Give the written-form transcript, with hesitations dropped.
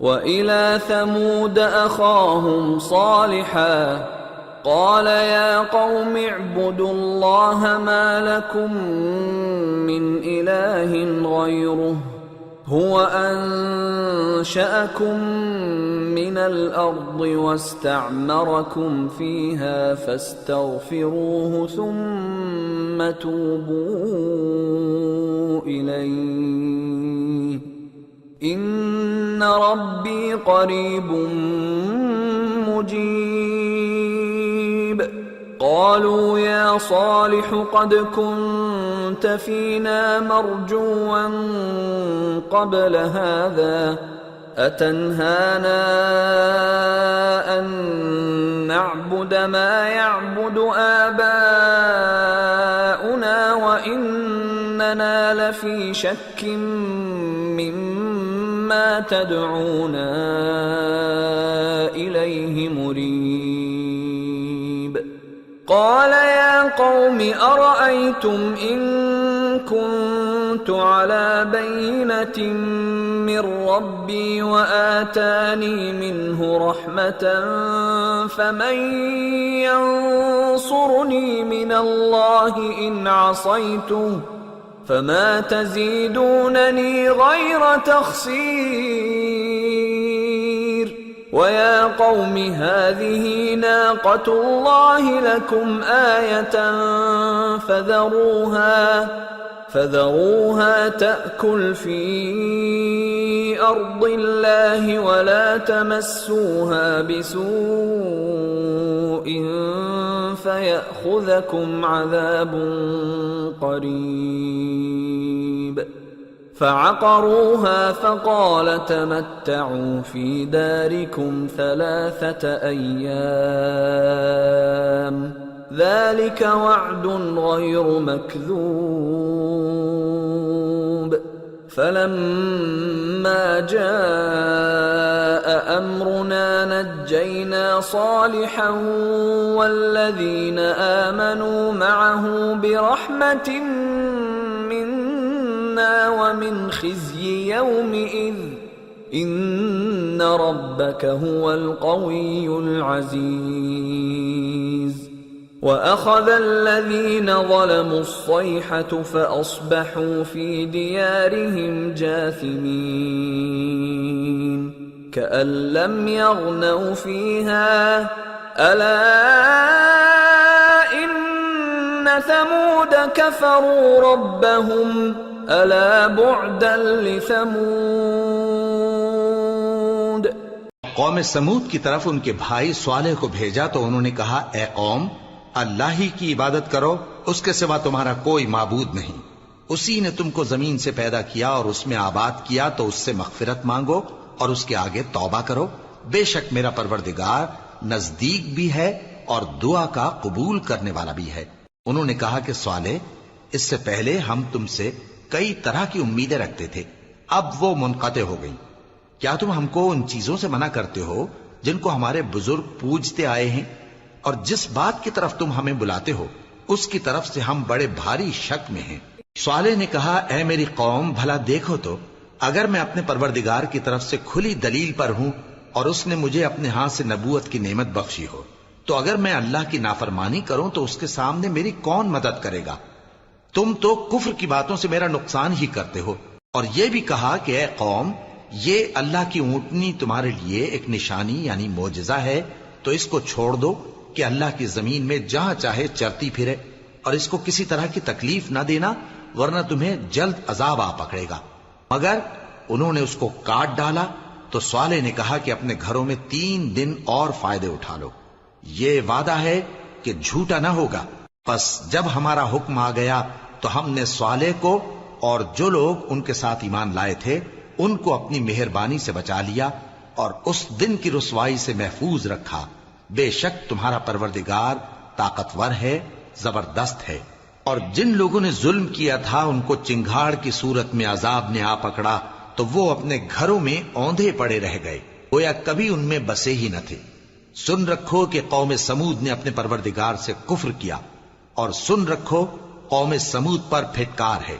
وإلى ثمود أخاهم صالحا قال يا قوم اعبدوا الله ما لكم من إله غيره هو أنشأكم من الأرض واستعمركم فيها فاستغفروه ثم توبوا إليه إن ربي قريب مجيب قالوا يا صالح قد كنت فينا مرجوا قبل هذا أتنهانا أن نعبد ما يعبد آباؤنا وإننا لفي شك مما تدعونا إليه مريب قال يا قوم أرأيتم إن كنت على بينة من ربي وآتاني منه رحمة فمن ينصرني من الله إن عصيته فما تزيدونني غير تخسير ويا قوم هذه ناقة الله لكم آية فذروها تأكل في أرض الله ولا تمسوها بسوء فيأخذكم عذاب قريب فعقروها فقال تمتعوا في داركم 3 أيام ذلك وعد غير مكذوب فلما جاء أمرنا نجينا صالحا والذين آمنوا معه برحمة منا ومن خزي يومئذ إن ربك هو القوي العزيز وأخذ الذين ظلموا الصيحة فأصبحوا في ديارهم جاثمين كأن لم يغنوا فيها ألا إن ثمود كفروا ربهم ألا بعدا لثمود قوم سمود کی طرف ان کے بھائی صالح کو بھیجا تو انہوں نے کہا اے قوم اللہ ہی کی عبادت کرو اس کے سوا تمہارا کوئی معبود نہیں اسی نے تم کو زمین سے پیدا کیا اور اس میں آباد کیا تو اس سے مغفرت مانگو اور اس کے آگے توبہ کرو بے شک میرا پروردگار نزدیک بھی ہے اور دعا کا قبول کرنے والا بھی ہے انہوں نے کہا کہ صالح اس سے پہلے ہم تم سے کئی طرح کی امیدیں رکھتے تھے اب وہ منقطع ہو گئی کیا تم ہم کو ان چیزوں سے منع کرتے ہو جن کو ہمارے بزرگ پوجتے آئے ہیں اور جس بات کی طرف تم ہمیں بلاتے ہو اس کی طرف سے ہم بڑے بھاری شک میں ہیں صالح نے کہا اے میری قوم بھلا دیکھو تو اگر میں اپنے پروردگار کی طرف سے کھلی دلیل پر ہوں اور اس نے مجھے اپنے ہاتھ سے نبوت کی نعمت بخشی ہو تو اگر میں اللہ کی نافرمانی کروں تو اس کے سامنے میری کون مدد کرے گا تم تو کفر کی باتوں سے میرا نقصان ہی کرتے ہو اور یہ بھی کہا کہ اے قوم یہ اللہ کی اونٹنی تمہارے لیے ایک نشانی یعنی معجزہ ہے تو اس کو چھوڑ دو کہ اللہ کی زمین میں جہاں چاہے چرتی پھرے اور اس کو کسی طرح کی تکلیف نہ دینا ورنہ تمہیں جلد عذاب آ پکڑے گا مگر انہوں نے اس کو کاٹ ڈالا تو صالح نے کہا کہ اپنے گھروں میں 3 دن اور فائدے اٹھا لو یہ وعدہ ہے کہ جھوٹا نہ ہوگا پس جب ہمارا حکم آ گیا تو ہم نے صالح کو اور جو لوگ ان کے ساتھ ایمان لائے تھے ان کو اپنی مہربانی سے بچا لیا اور اس دن کی رسوائی سے محفوظ رکھا بے شک تمہارا پروردگار طاقتور ہے زبردست ہے اور جن لوگوں نے ظلم کیا تھا ان کو چنگھاڑ کی صورت میں عذاب نے آ پکڑا تو وہ اپنے گھروں میں اوندھے پڑے رہ گئے گویا کبھی ان میں بسے ہی نہ تھے سن رکھو کہ قوم سمود نے اپنے پروردگار سے کفر کیا اور سن رکھو قوم سمود پر پھٹکار ہے